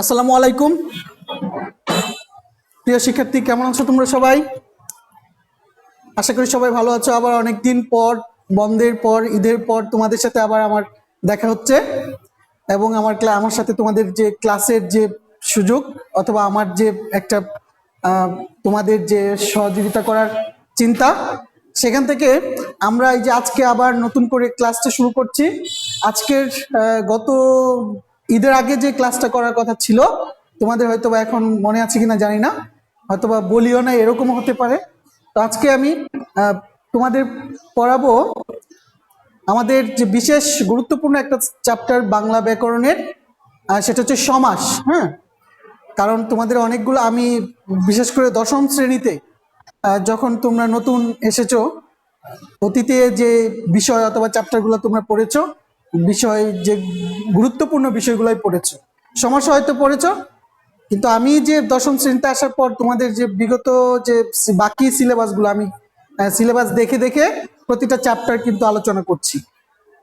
আসসালামু আলাইকুম প্রিয় শিক্ষার্থী, কেমন আছো তোমরা সবাই? আশা করি সবাই ভালো আছো। আবার অনেকদিন পর, বন্ধের পর, ঈদের পর তোমাদের সাথে আবার আমার দেখা হচ্ছে এবং আমার সাথে তোমাদের যে ক্লাসের যে সুযোগ অথবা আমার যে একটা তোমাদের যে সহযোগিতা করার চিন্তা, সেখান থেকে আমরা এই যে আজকে আবার নতুন করে ক্লাসটা শুরু করছি। আজকের গত ঈদের আগে যে ক্লাসটা করার কথা ছিল, তোমাদের হয়তোবা এখন মনে আছে কিনা জানি না, হয়তোবা বলিও না, এরকমও হতে পারে। তো আজকে আমি তোমাদের পড়াবো আমাদের যে বিশেষ গুরুত্বপূর্ণ একটা চ্যাপ্টার বাংলা ব্যাকরণের, সেটা হচ্ছে সমাস। হ্যাঁ, কারণ তোমাদের অনেকগুলো, আমি বিশেষ করে দশম শ্রেণীতে যখন তোমরা নতুন এসেছো, অতীতে যে বিষয় অথবা চ্যাপ্টারগুলো তোমরা পড়েছো, বিষয় যে গুরুত্বপূর্ণ বিষয়গুলোই পড়েছো, সমাস হয়তো পড়েছো, কিন্তু আমি যে দশম শ্রেণীতে আসার পর তোমাদের যে বিগত যে বাকি সিলেবাসগুলো, আমি সিলেবাস দেখে দেখে প্রতিটা চ্যাপ্টার কিন্তু আলোচনা করছি।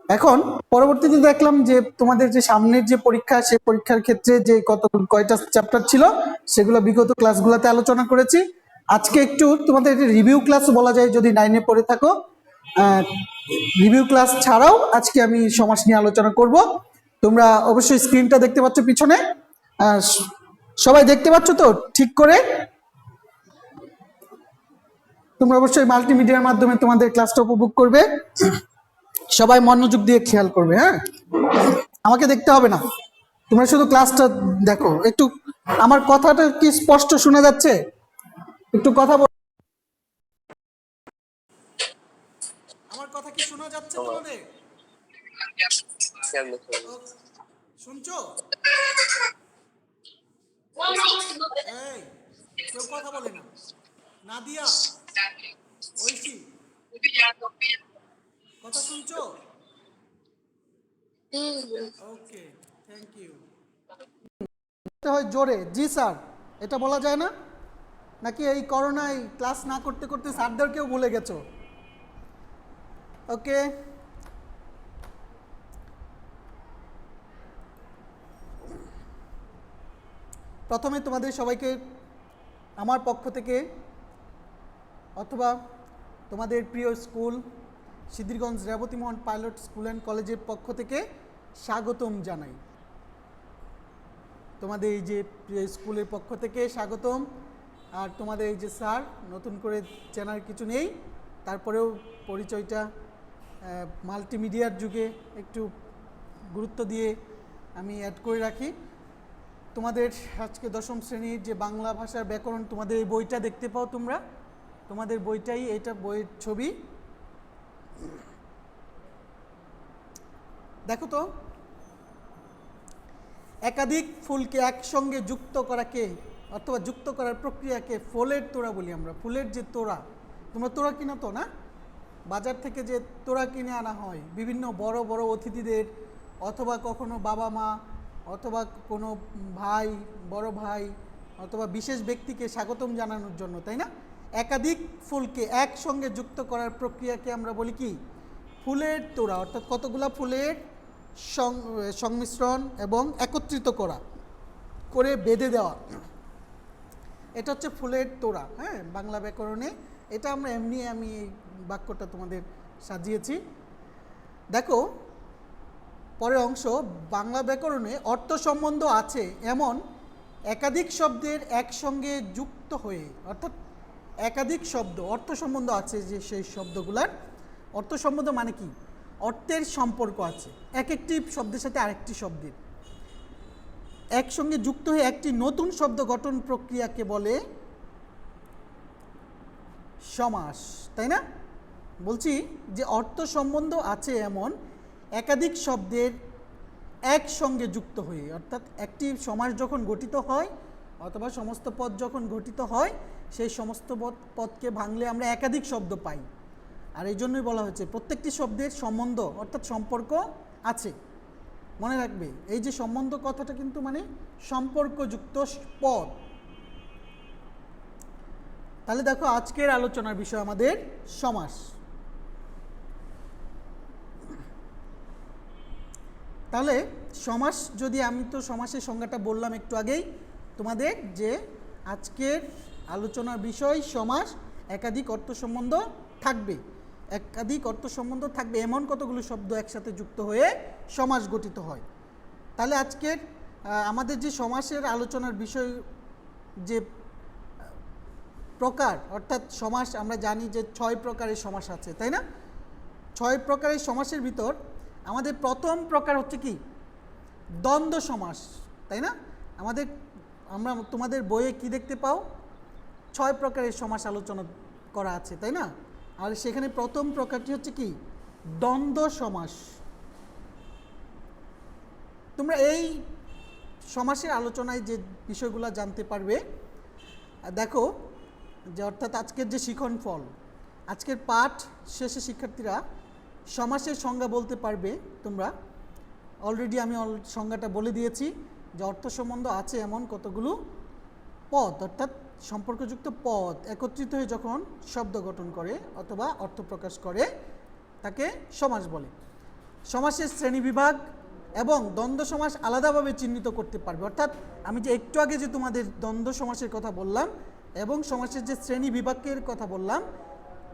এখন পরবর্তীতে দেখলাম যে তোমাদের যে সামনের যে পরীক্ষা, সেই পরীক্ষার ক্ষেত্রে যে কয়টা চ্যাপ্টার ছিল সেগুলো বিগত ক্লাসগুলোতে আলোচনা করেছি। আজকে একটু তোমাদের রিভিউ ক্লাস বলা যায়, যদি 9-এ পড়ে থাকো, রিভিউ ক্লাস ছাড়াও আজকে আমি সমাস নিয়ে আলোচনা করব। তোমরা অবশ্যই স্ক্রিনটা দেখতে পাচ্ছ পিছনে, সবাই দেখতে পাচ্ছ তো ঠিক করে? তোমরা অবশ্যই মাল্টিমিডিয়ার মাধ্যমে তোমাদের ক্লাসটা উপভোগ করবে। সবাই মনোযোগ দিয়ে খেয়াল করবে। হ্যাঁ, আমাকে দেখতে হবে না, তোমরা শুধু ক্লাসটা দেখো। একটু আমার কথাটা কি স্পষ্ট শোনা যাচ্ছে? একটু কথা বল। আমার কথা কি শোনা যাচ্ছে তোমাদের? শুনছো? এই, কেউ কথা বলে না। নাদিয়া, ঐশী, কথা শুনছো? ওকে, থ্যাংক ইউ। হয় জোরে, জি স্যার, এটা বলা যায় না নাকি? এই করোনায় ক্লাস না করতে করতে স্যারদেরকেও ভুলে গেছো? ওকে, প্রথমে তোমাদের সবাইকে আমার পক্ষ থেকে অথবা তোমাদের প্রিয় school Siddhirganj Rebatimohan pilot school and কলেজের পক্ষ থেকে স্বাগতম জানাই। তোমাদের এই যে স্কুলের পক্ষ থেকে স্বাগতম। আর তোমাদের এই যে স্যার, নতুন করে চেনার কিছু নেই, তারপরেও পরিচয়টা মাল্টিমিডিয়ার যুগে একটু গুরুত্ব দিয়ে আমি অ্যাড করে রাখি। তোমাদের আজকে দশম শ্রেণীর যে বাংলা ভাষার ব্যাকরণ, তোমাদের এই বইটা দেখতে পাও তোমরা, তোমাদের বইটাই এটা, বইয়ের ছবি দেখো তো। একাধিক ফুলকে একসঙ্গে যুক্ত করাকে অথবা যুক্ত করার প্রক্রিয়াকে ফুলের তোড়া বলি আমরা। ফুলের যে তোড়া, তোমরা তোড়া কিনো তো না? বাজার থেকে যে তোড়া কিনে আনা হয় বিভিন্ন বড় বড় অতিথিদের, অথবা কখনো বাবা মা, অথবা কোনো ভাই, বড় ভাই, অথবা বিশেষ ব্যক্তিকে স্বাগতম জানানোর জন্য, তাই না? একাধিক ফুলকে একসঙ্গে যুক্ত করার প্রক্রিয়াকে আমরা বলি কি? ফুলের তোড়া। অর্থাৎ কতগুলা ফুলের সংমিশ্রণ এবং একত্রিত করে বেঁধে দেওয়া, এটা হচ্ছে ফুলের তোড়া। হ্যাঁ, বাংলা ব্যাকরণে এটা আমরা এমনি, আমি এই বাক্যটা তোমাদের সাজিয়েছি। দেখো পরের অংশ, বাংলা ব্যাকরণে অর্থ সম্বন্ধ আছে এমন একাধিক শব্দের একসঙ্গে যুক্ত হয়ে, অর্থাৎ একাধিক শব্দ অর্থ সম্বন্ধ আছে, যে সেই শব্দগুলার অর্থ সম্বন্ধ মানে কি? অর্থের সম্পর্ক আছে এক একটি শব্দের সাথে আরেকটি শব্দের, একসঙ্গে যুক্ত হয়ে একটি নতুন শব্দ গঠন প্রক্রিয়াকে বলে সমাস, তাই না? বলছি যে অর্থ সম্বন্ধ আছে এমন একাধিক শব্দের একসঙ্গে যুক্ত হয়ে, অর্থাৎ একটি সমাস যখন গঠিত হয় অথবা সমস্ত পদ যখন গঠিত হয়, সেই সমস্ত পদকে ভাঙলে আমরা একাধিক শব্দ পাই। আর এই জন্যই বলা হয়েছে প্রত্যেকটি শব্দের সম্বন্ধ অর্থাৎ সম্পর্ক আছে। মনে রাখবে, এই যে সম্বন্ধ কথাটা কিন্তু মানে সম্পর্কযুক্ত পদ। তাহলে দেখো আজকের আলোচনার বিষয় আমাদের সমাস। তাহলে সমাস, যদি আমি তো সমাসের সংজ্ঞাটা বললাম একটু আগেই তোমাদের, যে আজকের আলোচনার বিষয় সমাস। একাধিক অর্থ সম্বন্ধ থাকবে, একাধিক অর্থ সম্বন্ধ থাকবে এমন কতগুলো শব্দ একসাথে যুক্ত হয়ে সমাস গঠিত হয়। তাহলে আজকের আমাদের যে সমাসের আলোচনার বিষয়, যে প্রকার, অর্থাৎ সমাস আমরা জানি যে 6 প্রকারের সমাস আছে, তাই না? 6 প্রকারের সমাসের ভিতর আমাদের প্রথম প্রকার হচ্ছে কি? দ্বন্দ্ব সমাস, তাই না? আমরা তোমাদের বইয়ে কি দেখতে পাও? 6 প্রকারের সমাস আলোচনা করা আছে, তাই না? আর সেখানে প্রথম প্রকারটি হচ্ছে কি? দ্বন্দ্ব সমাস। তোমরা এই সমাসের আলোচনায় যে বিষয়গুলো জানতে পারবে, দেখো যে অর্থাৎ আজকের যে শিখন ফল, আজকের পাঠ শেষে শিক্ষার্থীরা সমাসের সংজ্ঞা বলতে পারবে। তোমরা অলরেডি আমি সংজ্ঞাটা বলে দিয়েছি যে অর্থ সম্বন্ধ আছে এমন কতগুলো পদ, অর্থাৎ সম্পর্কযুক্ত পদ একত্রিত হয়ে যখন শব্দ গঠন করে অথবা অর্থ প্রকাশ করে তাকে সমাস বলে। সমাসের শ্রেণীবিভাগ এবং দ্বন্দ্ব সমাস আলাদাভাবে চিহ্নিত করতে পারবে। অর্থাৎ আমি যে একটু আগে যে তোমাদের দ্বন্দ্ব সমাসের কথা বললাম এবং সমাসের যে শ্রেণী বিভাগের কথা বললাম,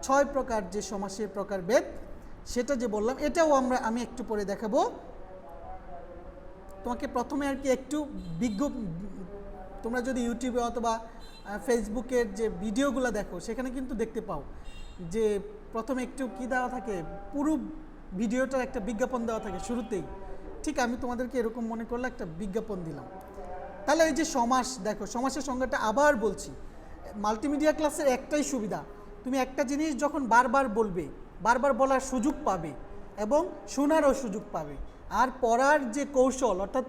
6 প্রকার যে সমাসের প্রকারভেদ সেটা যে বললাম, এটাও আমি একটু পরে দেখাবো তোমাকে। প্রথমে আর কি একটু তোমরা যদি ইউটিউবে অথবা ফেসবুকের যে ভিডিওগুলো দেখো সেখানে কিন্তু দেখতে পাও যে প্রথমে একটু কি দেওয়া থাকে, পুরো ভিডিওটার একটা বিজ্ঞাপন দেওয়া থাকে শুরুতেই। ঠিক আমি তোমাদেরকে এরকম মনে করলে একটা বিজ্ঞাপন দিলাম। তাহলে এই যে সমাস, দেখো সমাসের সংজ্ঞাটা আবার বলছি। মাল্টিমিডিয়া ক্লাসের একটাই সুবিধা, তুমি একটা জিনিস যখন বারবার বলবে, বারবার বলার সুযোগ পাবে এবং শোনারও সুযোগ পাবে। আর পড়ার যে কৌশল, অর্থাৎ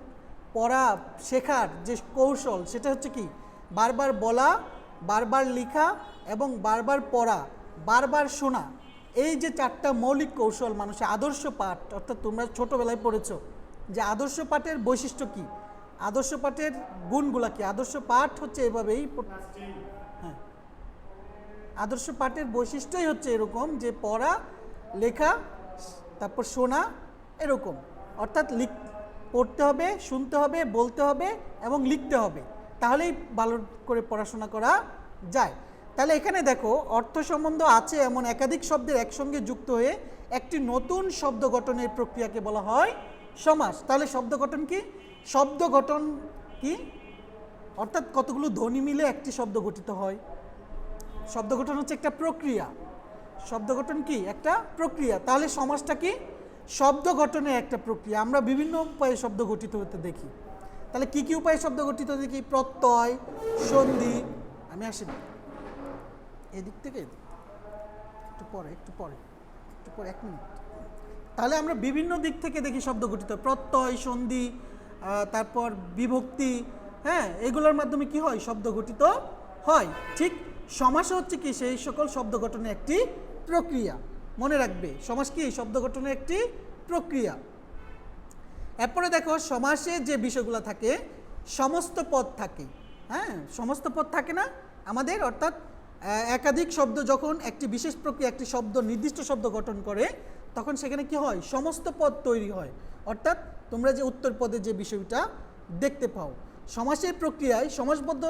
পড়া শেখার যে কৌশল, সেটা হচ্ছে কি? বারবার বলা, বারবার লেখা এবং বারবার পড়া, বারবার শোনা। এই যে 4টা মৌলিক কৌশল মানুষের আদর্শ পাঠ, অর্থাৎ তোমরা ছোটোবেলায় পড়েছো যে আদর্শ পাঠের বৈশিষ্ট্য কি, আদর্শ পাঠের গুণগুলা কি। আদর্শ পাঠ হচ্ছে এভাবেই, হ্যাঁ, আদর্শ পাঠের বৈশিষ্ট্যই হচ্ছে এরকম যে পড়া, লেখা, তারপর শোনা, এরকম। অর্থাৎ পড়তে হবে, শুনতে হবে, বলতে হবে এবং লিখতে হবে, তাহলেই ভালো করে পড়াশোনা করা যায়। তাহলে এখানে দেখো অর্থ সম্বন্ধ আছে এমন একাধিক শব্দের একসঙ্গে যুক্ত হয়ে একটি নতুন শব্দ গঠনের প্রক্রিয়াকে বলা হয় সমাস। তাহলে শব্দ গঠন কি? শব্দ গঠন কি? অর্থাৎ কতগুলো ধ্বনি মিলে একটি শব্দ গঠিত হয়। শব্দ গঠন হচ্ছে একটা প্রক্রিয়া। শব্দ গঠন কি? একটা প্রক্রিয়া। তাহলে সমাসটা কি? শব্দ গঠনের একটা প্রক্রিয়া। আমরা বিভিন্ন উপায়ে শব্দ গঠিত হতে দেখি। তাহলে কি কি উপায়ে শব্দ গঠিত দেখি? প্রত্যয়, সন্ধি, আমি আসিনি এদিক থেকে একটু পরে 1 মিনিট। তাহলে আমরা বিভিন্ন দিক থেকে দেখি শব্দ গঠিত, প্রত্যয়, সন্ধি, তারপর বিভক্তি, হ্যাঁ, এগুলোর মাধ্যমে কি হয়? শব্দ গঠিত হয়। ঠিক সমাস হচ্ছে কি? সেই সকল শব্দ গঠনের একটি প্রক্রিয়া। মনে রাখবে, সমাস কি? শব্দ গঠনের একটি প্রক্রিয়া। এরপরে দেখো সমাসে যে বিষয়গুলো থাকে, সমস্ত পদ থাকে। হ্যাঁ, সমস্ত পদ থাকে না আমাদের, অর্থাৎ একাধিক শব্দ যখন একটি বিশেষ প্রক্রিয়া একটি শব্দ, নির্দিষ্ট শব্দ গঠন করে, তখন সেখানে কি হয়? সমস্ত পদ তৈরি হয়। অর্থাৎ তোমরা যে উত্তর পদে যে বিষয়টা দেখতে পাও, সমাসের প্রক্রিয়ায় সমাসবদ্ধ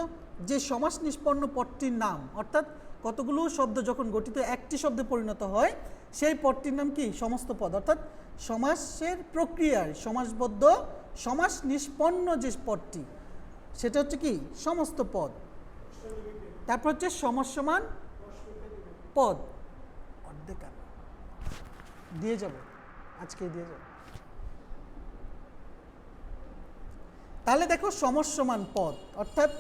যে সমাস নিষ্পন্ন পদটির নাম, অর্থাৎ কতগুলো শব্দ যখন গঠিত একটি শব্দে পরিণত হয়, সেই পদটির নাম কি? সমস্ত পদ। অর্থাৎ সমাসের প্রক্রিয়ায় সমাসবদ্ধ সমাস নিষ্পন্ন যে পদটি, সেটা হচ্ছে কি? সমস্ত পদ। তারপর হচ্ছে সমসমান পদ। অর্ধেক দিয়ে যাব, আজকে দিয়ে যাব। তাহলে দেখো সমসমান পদ, অর্থাৎ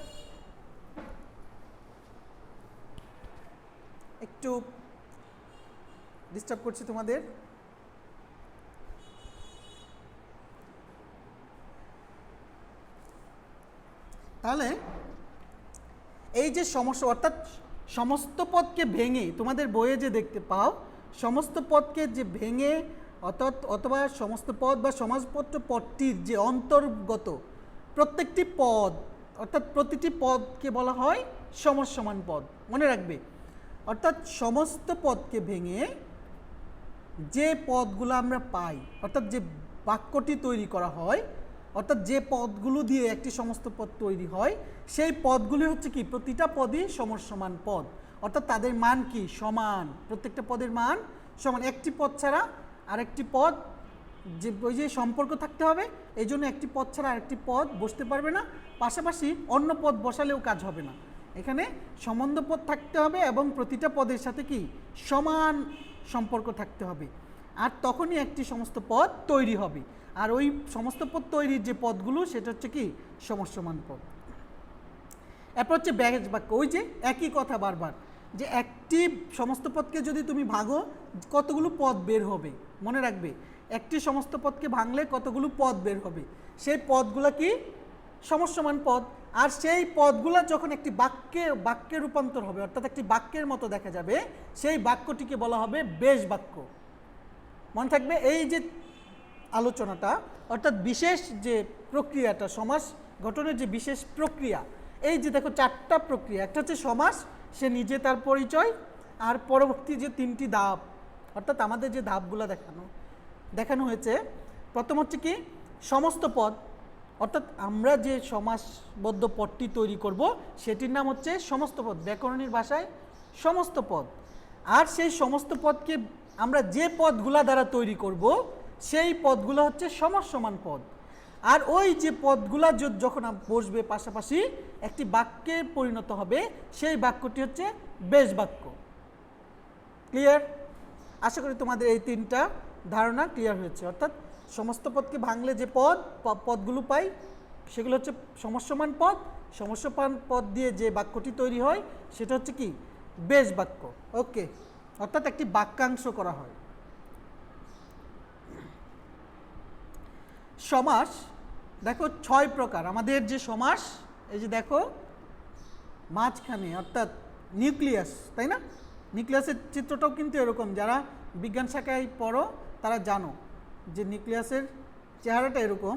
একটু ডিস্টার্ব করছি তোমাদের। তাহলে এই যে সমস্যা, অর্থাৎ সমস্ত পদকে ভেঙে, তোমাদের বইয়ে যে দেখতে পাও, সমস্ত পদকে যে ভেঙে অথবা সমস্ত পদ বা সমাসপত্র পদটির যে অন্তর্গত প্রত্যেকটি পদ, অর্থাৎ প্রতিটি পদকে বলা হয় সমসমান পদ। মনে রাখবে, অর্থাৎ সমস্ত পদকে ভেঙে যে পদগুলো আমরা পাই, অর্থাৎ যে বাক্যটি তৈরি করা হয়, অর্থাৎ যে পদগুলো দিয়ে একটি সমস্ত পদ তৈরি হয়, সেই পদগুলি হচ্ছে কি প্রতিটা পদই সমসমান পদ, অর্থাৎ তাদের মান কি সমান, প্রত্যেকটা পদের মান সমান। একটি পদ ছাড়া আরেকটি পদ যে ওই যে সম্পর্ক থাকতে হবে, এই জন্য একটি পদ ছাড়া আরেকটি পদ বসতে পারবে না, পাশাপাশি অন্য পদ বসালেও কাজ হবে না। এখানে সম্বন্ধ পদ থাকতে হবে এবং প্রতিটা পদের সাথে কি সমান সম্পর্ক থাকতে হবে, আর তখনই একটি সমস্ত পদ তৈরি হবে। আর ওই সমস্ত পদ তৈরির যে পদগুলো সেটা হচ্ছে কি সমসমান পদ। এরপর হচ্ছে ব্যাস বাক্য, ওই যে একই কথা বারবার, যে একটি সমস্ত পদকে যদি তুমি ভাগো কতগুলো পদ বের হবে, মনে রাখবে একটি সমস্ত পদকে ভাঙলে কতগুলো পদ বের হবে, সেই পদগুলো কি সমসমান পদ। আর সেই পদগুলো যখন একটি বাক্যে রূপান্তর হবে, অর্থাৎ একটি বাক্যের মতো দেখা যাবে, সেই বাক্যটিকে বলা হবে বেশ বাক্য। মনে থাকবে এই যে আলোচনাটা, অর্থাৎ বিশেষ যে প্রক্রিয়াটা, সমাস গঠনের যে বিশেষ প্রক্রিয়া, এই যে দেখো চারটা প্রক্রিয়া, একটা হচ্ছে সমাস, সে নিজে তার পরিচয়, আর পরবর্তী যে তিনটি ধাপ, অর্থাৎ আমাদের যে ধাপগুলো দেখানো হয়েছে, প্রথম হচ্ছে কি সমস্ত পদ, অর্থাৎ আমরা যে সমাসবদ্ধ পদটি তৈরি করব সেটির নাম হচ্ছে সমস্ত পদ, ব্যাকরণের ভাষায় সমস্ত পদ। আর সেই সমস্ত পদকে আমরা যে পদগুলা দ্বারা তৈরি করব সেই পদগুলো হচ্ছে সমসমান পদ। আর ওই যে পদগুলা যখন বসবে পাশাপাশি একটি বাক্যে পরিণত হবে, সেই বাক্যটি হচ্ছে বেশ বাক্য। ক্লিয়ার? আশা করি তোমাদের এই তিনটা ধারণা ক্লিয়ার হয়েছে। অর্থাৎ সমস্ত পদকে ভাঙলে যে পদগুলো পাই সেগুলো হচ্ছে সমসমান পদ, সমসমান পদ দিয়ে যে বাক্যটি তৈরি হয় সেটা হচ্ছে কি বেশ বাক্য। ওকে, অর্থাৎ একটি বাক্যাংশ করা হয়। সমাস দেখো 6 প্রকার আমাদের যে সমাস, এই যে দেখো মাঝখানে অর্থাৎ নিউক্লিয়াস, তাই না? নিউক্লিয়াসের চিত্রটাও কিন্তু এরকম, যারা বিজ্ঞান শাখায় পড়ো তারা জানো যে নিউক্লিয়াসের চেহারাটা এরকম,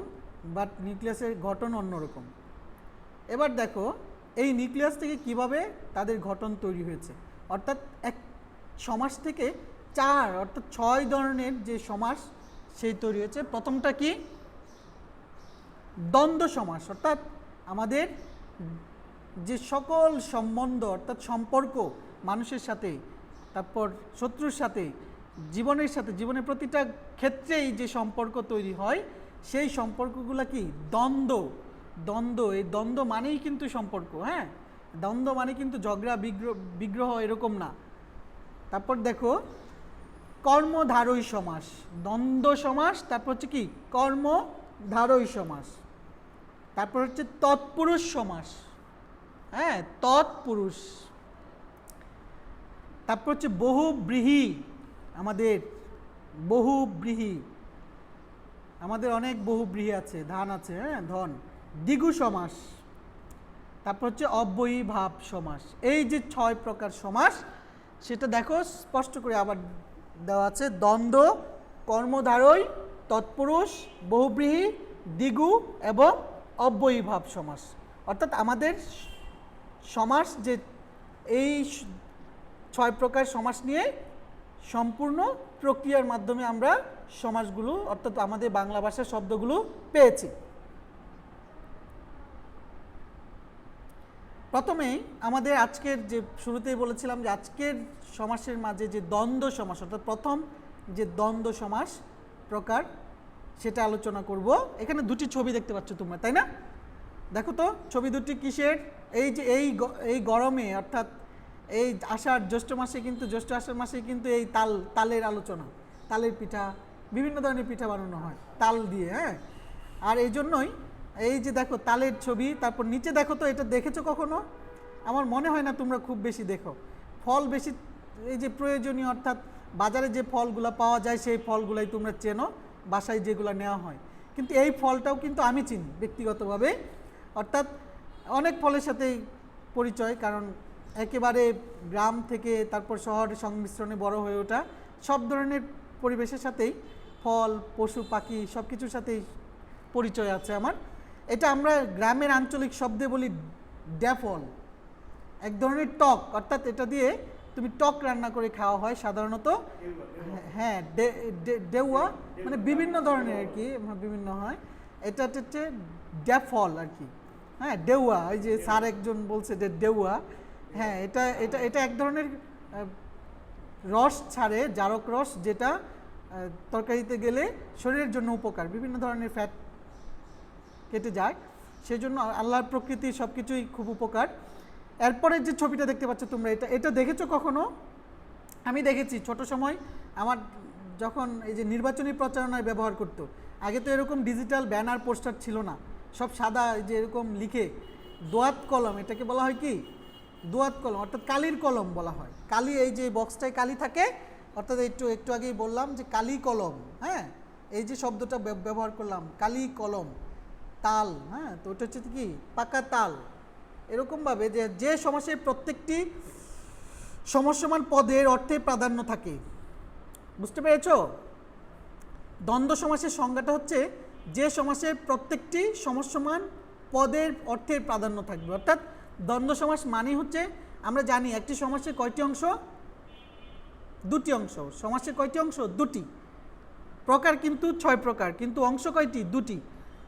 বাট নিউক্লিয়াসের গঠন অন্যরকম। এবার দেখো এই নিউক্লিয়াস থেকে কিভাবে তাদের গঠন তৈরি হয়েছে, অর্থাৎ এক সমাস থেকে 4 অর্থাৎ 6 ধরনের যে সমাস সেই তৈরি হয়েছে। প্রথমটা কি দ্বন্দ্ব সমাস, অর্থাৎ আমাদের যে সকল সম্বন্ধ অর্থাৎ সম্পর্ক মানুষের সাথে, তারপর শত্রুর সাথে, জীবনের সাথে, জীবনের প্রতিটা ক্ষেত্রেই যে সম্পর্ক তৈরি হয় সেই সম্পর্কগুলো কি দ্বন্দ্ব। এই দ্বন্দ্ব মানেই কিন্তু সম্পর্ক, হ্যাঁ, দ্বন্দ্ব মানে কিন্তু ঝগড়া বিগ্রহ এরকম না। তারপর দেখো কর্মধারয় সমাস, দ্বন্দ্ব সমাস, তারপর হচ্ছে কি কর্মধারয় সমাস, তারপর হচ্ছে তৎপুরুষ সমাস, হ্যাঁ তৎপুরুষ, তারপর হচ্ছে বহুব্রীহি, আমাদের অনেক বহুব্রীহি আছে, ধান আছে, হ্যাঁ ধন। দ্বিগু সমাস, তারপর হচ্ছে অব্যয়ী ভাব সমাস। এই যে 6 প্রকার সমাস সেটা দেখো স্পষ্ট করে আবার দেওয়া আছে, দ্বন্দ্ব, কর্মধারয়, তৎপুরুষ, বহুব্রীহি, দ্বিগু এবং অব্যয়ী ভাব সমাস। অর্থাৎ আমাদের সমাস যে এই 6 প্রকার সমাস নিয়ে সম্পূর্ণ প্রক্রিয়ার মাধ্যমে আমরা সমাসগুলো অর্থাৎ আমাদের বাংলা ভাষার শব্দগুলো পেয়েছি। প্রথমেই আমাদের আজকের যে শুরুতেই বলেছিলাম যে আজকের সমাসের মাঝে যে দ্বন্দ্ব সমাস, অর্থাৎ প্রথম যে দ্বন্দ্ব সমাস প্রকার সেটা আলোচনা করব। এখানে দুটি ছবি দেখতে পাচ্ছ তোমরা, তাই না? দেখো তো ছবি দুটি কিসের? এই যে এই গরমে অর্থাৎ এই জ্যৈষ্ঠ আষাঢ় মাসে কিন্তু এই তালের আলোচনা, তালের পিঠা, বিভিন্ন ধরনের পিঠা বানানো হয় তাল দিয়ে, হ্যাঁ। আর এই জন্যই এই যে দেখো তালের ছবি, তারপর নিচে দেখো তো, এটা দেখেছো কখনো? আমার মনে হয় না তোমরা খুব বেশি দেখো। ফল বেশি এই যে প্রয়োজনীয় অর্থাৎ বাজারে যে ফলগুলো পাওয়া যায় সেই ফলগুলাই তোমরা চেনো, বাসায় যেগুলো নেওয়া হয়। কিন্তু এই ফলটাও কিন্তু আমি চিনি ব্যক্তিগতভাবে, অর্থাৎ অনেক ফলের সাথেই পরিচয়, কারণ একেবারে গ্রাম থেকে তারপর শহরের সংমিশ্রণে বড় হয়ে ওঠা, সব ধরনের পরিবেশের সাথেই ফল, পশু পাখি সব কিছুর সাথেই পরিচয় আছে আমার। এটা আমরা গ্রামের আঞ্চলিক শব্দে বলি ড্যাফল, এক ধরনের টক, অর্থাৎ এটা দিয়ে তুমি টক রান্না করে খাওয়া হয় সাধারণত। হ্যাঁ, ডেউয়া মানে বিভিন্ন ধরনের আর কি, বিভিন্ন হয়। এটা হচ্ছে ড্যাফল আর কি। হ্যাঁ, ডেউয়া, ওই যে স্যার একজন বলছে যে ডেউয়া। হ্যাঁ, এটা এটা এটা এক ধরনের রস ছাড়ে, জারক রস, যেটা তরকারিতে গেলে শরীরের জন্য উপকার, বিভিন্ন ধরনের ফ্যাট কেটে যায়, সেই জন্য আল্লাহর প্রকৃতি সব কিছুই খুব উপকার। এরপরে যে ছবিটা দেখতে পাচ্ছ তোমরা, এটা দেখেছো কখনো? আমি দেখেছি ছোট সময়, আমার যখন এই যে নির্বাচনী প্রচারণায় ব্যবহার করতো। আগে তো এরকম ডিজিটাল ব্যানার পোস্টার ছিল না, সব সাদা, যে এরকম লিখে দোয়াত কলম, এটাকে বলা হয় কি দোয়াত কলম, অর্থাৎ কালির কলম বলা হয়। কালি, এই যে বক্সটায় কালি থাকে, অর্থাৎ একটু আগেই বললাম যে কালি কলম। হ্যাঁ, এই যে শব্দটা ব্যবহার করলাম, কালি কলম, তাল। হ্যাঁ, তো ওটা হচ্ছে কি পাকা তাল। এরকমভাবে যে সমাসের প্রত্যেকটি সমসমান পদের অর্থে প্রাধান্য থাকে। বুঝতে পেরেছ? দ্বন্দ্ব সমাসের সংজ্ঞাটা হচ্ছে যে সমাসের প্রত্যেকটি সমসমান পদের অর্থের প্রাধান্য থাকবে। অর্থাৎ দ্বন্দ্ব সমাস মানে হচ্ছে, আমরা জানি একটি সমাসের কয়টি অংশ? দুটি অংশ। সমাসের কয়টি অংশ? দুটি। প্রকার কিন্তু 6 প্রকার, কিন্তু অংশ কয়টি? দুটি।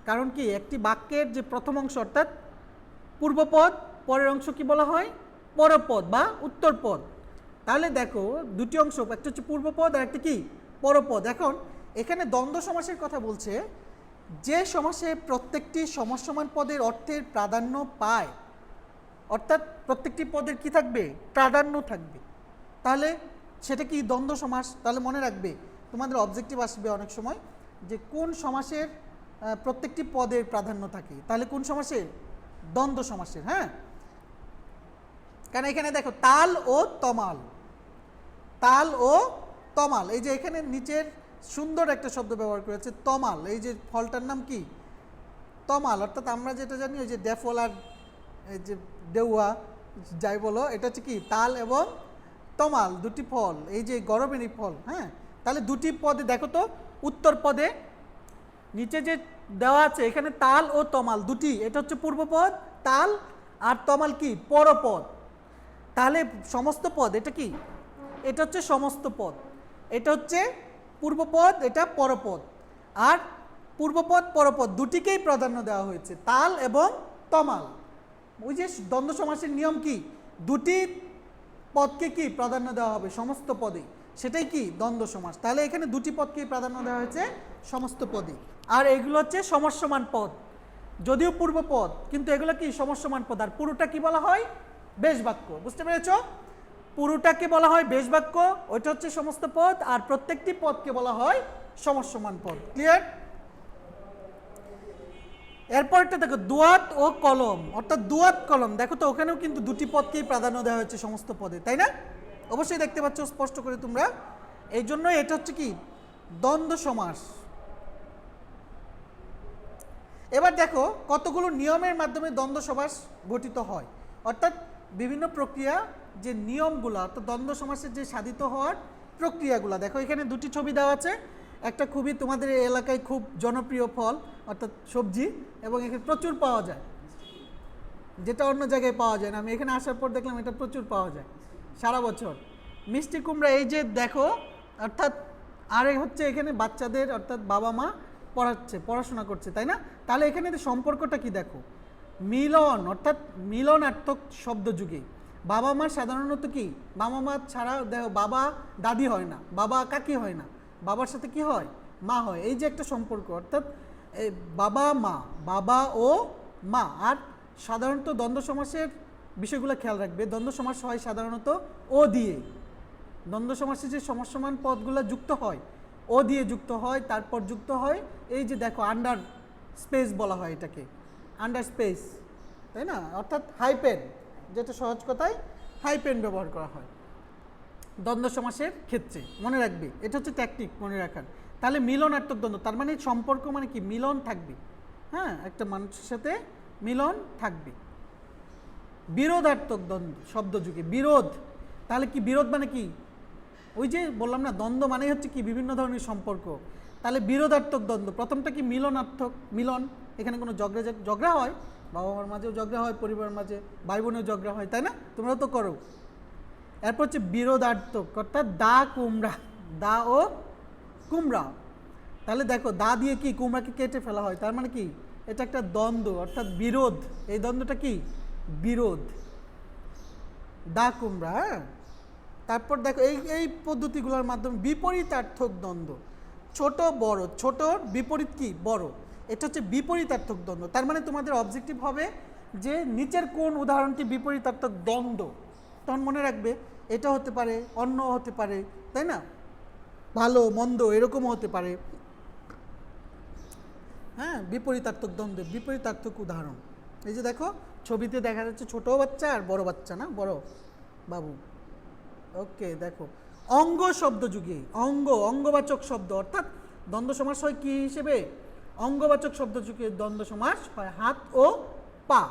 কারণ কি, একটি বাক্যের যে প্রথম অংশ অর্থাৎ পূর্বপদ, পরের অংশ কি বলা হয়? পরপদ বা উত্তরপদ। তাহলে দেখো দুটি অংশ, একটা হচ্ছে পূর্বপদ আর একটা কি পরপদ। এখন এখানে দ্বন্দ্ব সমাসের কথা বলছে, যে সমাসে প্রত্যেকটি সমসমান পদের অর্থের প্রাধান্য পায়, অর্থাৎ প্রত্যেকটি পদের কি থাকবে? প্রাধান্য থাকবে। তাহলে সেটা কি দ্বন্দ্ব সমাস। তাহলে মনে রাখবে, তোমাদের অবজেক্টিভ আসবে অনেক সময় যে কোন সমাসের প্রত্যেকটি পদের প্রাধান্য থাকে। তাহলে কোন সমাসের? দ্বন্দ্ব সমাসের। হ্যাঁ, কারণ এখানে দেখো তাল ও তমাল, তাল ও তমাল, এই যে এখানে নিচের সুন্দর একটা শব্দ ব্যবহার করেছে তমাল। এই যে ফলটার নাম কি? তমাল। অর্থাৎ আমরা যেটা জানি ওই যে ড্যাফল আর এই যে ডেউয়া যাই বলো, এটা হচ্ছে কি তাল এবং তমাল, দুটি ফল, এই যে গরমেরই ফল। হ্যাঁ, তাহলে দুটি পদে দেখো তো, উত্তর পদে নিচে যে দেওয়া আছে এখানে তাল ও তমাল দুটি, এটা হচ্ছে পূর্বপদ তাল, আর তমাল কি পরপদ। তাহলে সমস্ত পদ, এটা কি? এটা হচ্ছে সমস্ত পদ, এটা হচ্ছে পূর্বপদ, এটা পরপদ। আর পূর্বপদ পরপদ দুটিকেই প্রাধান্য দেওয়া হয়েছে, তাল এবং তমাল। ওই যে দ্বন্দ্ব সমাসের নিয়ম কি, দুটি পদকে কি প্রাধান্য দেওয়া হবে সমস্ত পদে, সেটাই কি দ্বন্দ্ব সমাস। তাহলে এখানে দুটি পদকেই প্রাধান্য দেওয়া হয়েছে সমস্ত পদে। আর এগুলো হচ্ছে সমসমান পদ, যদিও পূর্বপদ, কিন্তু এগুলো কি সমসমান পদ। আর পুরোটা কি বলা হয়? বেশ বাক্য। বুঝতে পেরেছ? পুরোটাকে বলা হয় বেশ বাক্য, ওইটা হচ্ছে সমস্ত পদ, আর প্রত্যেকটি পদকে বলা হয় সমসমান পদ। ক্লিয়ার? এরপরটা দেখো দুয়াত ও কলম, অর্থাৎ দুয়াত কলম। দেখো তো ওখানেও কিন্তু দুটি পদকেই প্রাধান্য দেওয়া হয়েছে সমস্ত পদে, তাই না? অবশ্যই দেখতে পাচ্ছ স্পষ্ট করে তোমরা। এই জন্য এটা হচ্ছে কি দ্বন্দ্ব সমাস। এবার দেখো কতগুলো নিয়মের মাধ্যমে দ্বন্দ্ব সমাস গঠিত হয়, অর্থাৎ বিভিন্ন প্রক্রিয়া, যে নিয়মগুলো, অর্থাৎ দ্বন্দ্ব সমাসের যে সাধিত হওয়ার প্রক্রিয়াগুলো। দেখো এখানে দুটি ছবি দেওয়া আছে, একটা খুবই তোমাদের এই এলাকায় খুব জনপ্রিয় ফল অর্থাৎ সবজি, এবং এখানে প্রচুর পাওয়া যায়, যেটা অন্য জায়গায় পাওয়া যায় না। আমি এখানে আসার পর দেখলাম এটা প্রচুর পাওয়া যায় সারা বছর, মিষ্টি কুমড়া। এই যে দেখো, অর্থাৎ আরে হচ্ছে এখানে বাচ্চাদের, অর্থাৎ বাবা মা পড়াশোনা করছে, তাই না? তাহলে এখানে সম্পর্কটা কি দেখো, মিলন, অর্থাৎ মিলনার্থক শব্দ যুগে। বাবা মা সাধারণত কি, বাবা মা ছাড়া দেখো বাবা দাদি হয় না, বাবা কাকি হয় না, বাবার সাথে কি হয়? মা হয়। এই যে একটা সম্পর্ক, অর্থাৎ বাবা মা, বাবা ও মা। আর সাধারণত দ্বন্দ্ব সমাসের বিষয়গুলো খেয়াল রাখবে, দ্বন্দ্ব সমাস হয় সাধারণত ও দিয়ে। দ্বন্দ্ব সমাসে যে সমসমান পদগুলো যুক্ত হয় ও দিয়ে যুক্ত হয়, তারপর যুক্ত হয় এই যে দেখো আন্ডার স্পেস বলা হয় এটাকে, আন্ডার স্পেস, তাই না? অর্থাৎ হাইপেন, যেটা সহজ কথায় হাইপেন ব্যবহার করা হয় দ্বন্দ্ব সমাসের ক্ষেত্রে। মনে রাখবে, এটা হচ্ছে ট্যাকটিক মনে রাখার। তাহলে মিলনার্থক দ্বন্দ্ব, তার মানে সম্পর্ক মানে কি, মিলন থাকবে। হ্যাঁ, একটা মানুষের সাথে মিলন থাকবে। বিরোধার্থক দ্বন্দ্ব শব্দ যুগে, বিরোধ। তাহলে কি বিরোধ মানে কি? ওই যে বললাম না, দ্বন্দ্ব মানে হচ্ছে কি বিভিন্ন ধরনের সম্পর্ক। তাহলে বিরোধার্থক দ্বন্দ্ব, প্রথমটা কি মিলনার্থক, মিলন। এখানে কোনো ঝগড়া হয়, বাবা মার মাঝেও ঝগড়া হয়, পরিবারের মাঝে ভাই বোনেও ঝগড়া হয়, তাই না? তোমরাও তো করো। এরপর হচ্ছে বিরোধার্থক, অর্থাৎ দা কুমড়া, দা ও কুমড়া। তাহলে দেখো দা দিয়ে কি কুমড়াকে কেটে ফেলা হয়, তার মানে কি এটা একটা দ্বন্দ্ব, অর্থাৎ বিরোধ। এই দ্বন্দ্বটা কি বিরোধ, দা কুমড়া। হ্যাঁ, তারপর দেখো এই এই পদ্ধতিগুলোর মাধ্যমে বিপরীতার্থক দ্বন্দ্ব, ছোট বড়, ছোটর বিপরীত কি বড়, এটা হচ্ছে বিপরীতার্থক দ্বন্দ্ব। তার মানে তোমাদের অবজেক্টিভ হবে যে নিচের কোন উদাহরণটি বিপরীতার্থক দ্বন্দ্ব, তখন মনে রাখবে এটা হতে পারে, অন্য হতে পারে, তাই না, ভালো মন্দ এরকমও হতে পারে। হ্যাঁ, বিপরীতার্থক দ্বন্দ্ব, বিপরীতার্থক উদাহরণ। এই যে দেখো ছবিতে দেখা যাচ্ছে ছোট বাচ্চা আর বড় বাচ্চা, না বড় বাবু। ওকে, দেখো অঙ্গ শব্দ যুগে, অঙ্গবাচক শব্দ, অর্থাৎ দ্বন্দ্ব সমাস হয় কি হিসেবে, অঙ্গবাচক শব্দ যুগে দ্বন্দ্ব সমাস হয় হাত ও পা,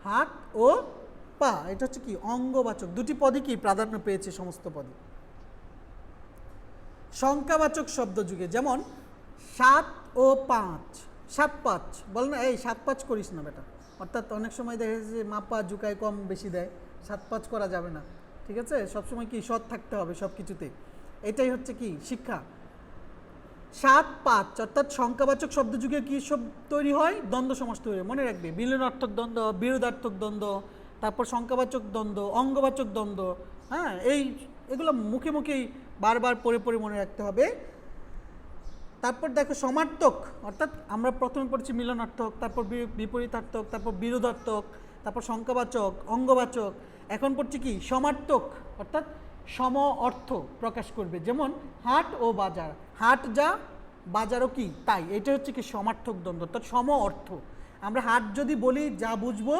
হাত ও পা, এটা হচ্ছে কি অঙ্গবাচক। দুটি পদই কি প্রাধান্য পেয়েছে সমস্ত পদে। সংখ্যাবাচক শব্দ যুগে, যেমন 7 ও 5, 7 5 বল না, এই 7 5 করিস না বেটা, অর্থাৎ অনেক সময় দেখা যাচ্ছে যে মাপা জুকায় কম বেশি দেয়, 7 5 করা যাবে না, ঠিক আছে, সবসময় কি সৎ থাকতে হবে সব কিছুতে, এটাই হচ্ছে কি শিক্ষা। 7 5 অর্থাৎ সংখ্যাবাচক শব্দ যুগে কি সব তৈরি হয়, দ্বন্দ্ব সমাস তৈরি হয়, মনে রাখবে, মিলনার্থক দ্বন্দ্ব, বিরোধার্থক দ্বন্দ্ব, তারপর সংখ্যাবাচক দ্বন্দ্ব, অঙ্গবাচক দ্বন্দ্ব। হ্যাঁ, এগুলো মুখে মুখেই বারবার পড়ে পড়ে মনে রাখতে হবে। তারপর দেখো সমার্থক, অর্থাৎ আমরা প্রথমে পড়ছি মিলনার্থক, তারপর বিপরীতার্থক, তারপর বিরোধার্থক, তারপর সংখ্যাবাচক, অঙ্গবাচক, এখন পড়ছি কি সমার্থক, অর্থাৎ সম অর্থ প্রকাশ করবে, যেমন হাট ও বাজার, হাট যা বাজারও কি তাই, এটা হচ্ছে কি সমার্থক দ্বন্দ্ব, অর্থাৎ সম অর্থ। আমরা হাট যদি বলি যা বুঝবো,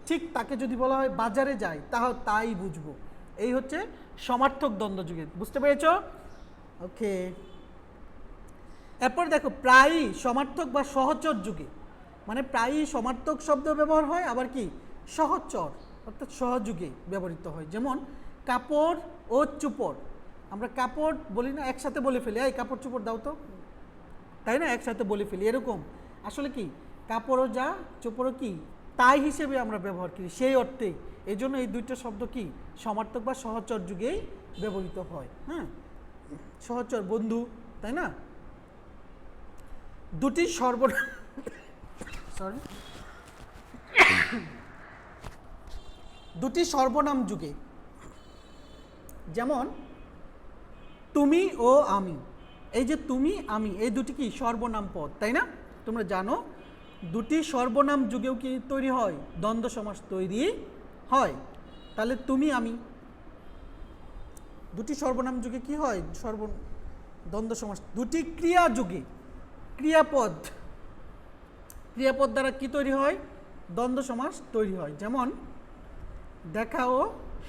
ঠিক তাকে যদি বলা হয় বাজারে যাই তাই বুঝবো, এই হচ্ছে সমার্থক দ্বন্দ্ব যুগে, বুঝতে পেরেছ? ওকে, এরপর দেখো প্রায়ই সমার্থক বা সহচর যুগে, মানে প্রায়ই সমার্থক শব্দ ব্যবহার হয়, আবার কি সহচর অর্থাৎ সহযুগে ব্যবহৃত হয়, যেমন কাপড় ও চুপড়। আমরা কাপড় বলি না, একসাথে বলে ফেলি, এই কাপড় চুপড় দাও তো, তাই না, একসাথে বলে ফেলি, এরকম আসলে কি কাপড়ও যা চুপড়ও কি তাই হিসেবে আমরা ব্যবহার করি, সেই অর্থেই। এই জন্য এই দুইটা শব্দ কি সমার্থক বা সহচর যুগেই ব্যবহৃত হয়। হ্যাঁ, সহচর বন্ধু, তাই না। দুটি সর্বনাম সরি দুটি সর্বনাম যুগে, যেমন তুমি ও আমি, এই যে তুমি আমি এই দুটি কি সর্বনাম পদ, তাই না, তোমরা জানো। দুটি সর্বনাম যুগেও কি তৈরি হয়, দ্বন্দ্ব সমাস তৈরি হয়। তাহলে তুমি আমি দুটি সর্বনাম যুগে কি হয়, দ্বন্দ্ব সমাস। দুটি ক্রিয়া যুগে, ক্রিয়াপদ দ্বারা কি তৈরি হয়, দ্বন্দ্ব সমাস তৈরি হয়, যেমন দেখা ও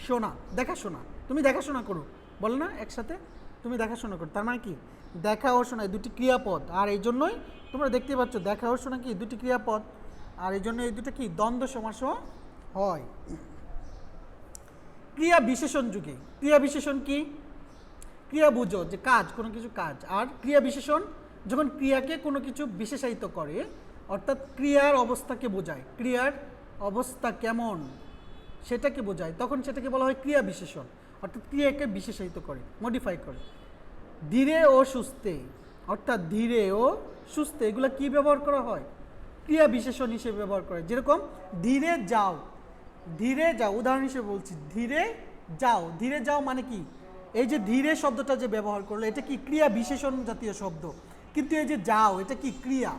শোনা, দেখাশোনা, তুমি দেখাশোনা করো, বলো না একসাথে, তুমি দেখাশোনা করো, তার মানে কি দেখা ও শোনা দুটি ক্রিয়াপদ, আর এই জন্যই তোমরা দেখতে পাচ্ছ দেখা ও শোনা কি দুটি ক্রিয়াপদ, আর এই জন্য এই দুটো কি দ্বন্দ্ব সমাসও হয়। ক্রিয়া বিশেষণ যুগে, ক্রিয়া বিশেষণ কি, ক্রিয়া বুঝো যে কাজ, কোনো কিছু কাজ, আর ক্রিয়া বিশেষণ যখন ক্রিয়াকে কোনো কিছু বিশেষায়িত করে, অর্থাৎ ক্রিয়ার অবস্থাকে বোঝায়, ক্রিয়ার অবস্থা কেমন সেটাকে বোঝায়, তখন সেটাকে বলা হয় ক্রিয়া বিশেষণ, অর্থাৎ ক্রিয়াকে বিশেষায়িত করে, মডিফাই করে। ধীরে ও সুস্থে, অর্থাৎ ধীরে ও সুস্থে, এগুলো কি ব্যবহার করা হয়, ক্রিয়া বিশেষণ হিসেবে ব্যবহার করে, যেরকম ধীরে যাও, ধীরে যাও, উদাহরণ হিসেবে বলছি, ধীরে যাও, ধীরে যাও মানে কি, এই যে ধীরে শব্দটা যে ব্যবহার করলো এটা কি ক্রিয়া বিশেষণ জাতীয় শব্দ, কিন্তু এই যে যাও এটা কি ক্রিয়া,